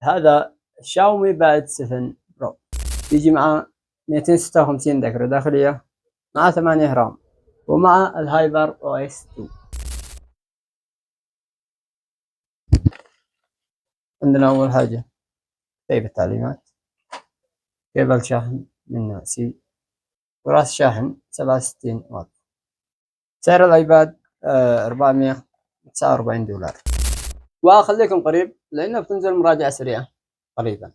هذا شاومي باد 7 برو، يجي مع 256 ذاكرة داخلية مع 8 رام ومع الهايبر او اس 2. عندنا أول حاجة كتيب التعليمات، كيبل شحن من نوع سي، وراس شاحن 67 واط. سعر الأيباد 449 دولار. وأخليكم قريب لأنه بتنزل مراجعة سريعة قريبا.